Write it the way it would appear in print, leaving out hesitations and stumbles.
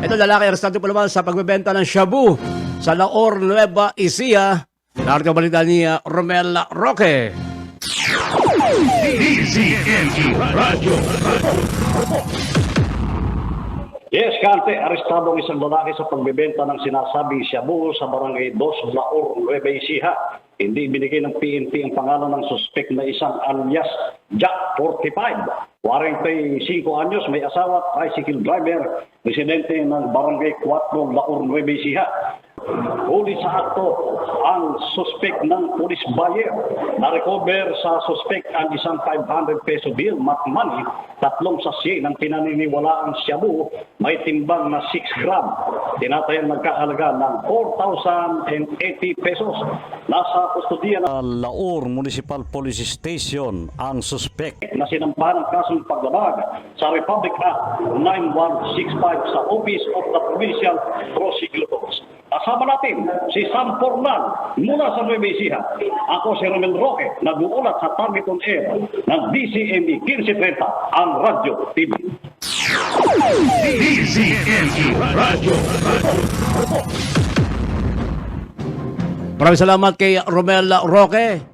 Ito lalaki arestado po naman sa pagbebenta ng shabu sa Laor, Nueva Ecija. Narito ang balita ni Romel Roque. DZNE Radio. Yes, Kante, arestado ang isang lalaki sa pagbebenta ng sinasabing shabu sa Barangay 2, Laor, Nueva Ecija. Hindi binigay ng PNP ang pangalan ng suspek na isang alias Jack 45. 45 anyos, may asawa, tricycle driver, residente ng Barangay 4, Laor, Nueva Ecija. Huli sa akto ang suspek ng police buyer. Na-recover sa suspek ang isang 500 peso bill, mat money, 3 sachet ng pinaniniwalaang shabu, may timbang na 6 gram. Tinatayang nagkahalaga ng 4,080 pesos. Nasa kustodiya ng Laor Municipal Police Station ang suspek na sinampahan ng kasong paglabag sa Republic Act 9165 sa Office of the Provincial Prosecutors. Kasama natin si Sam Forman mula sa Nueva Ecija. Ako si Romel Roque, nag-uulat sa Target on Air ng DZNE 1530, ang Radyo TV. DZNE Radio. Maraming salamat kay Romel Roque.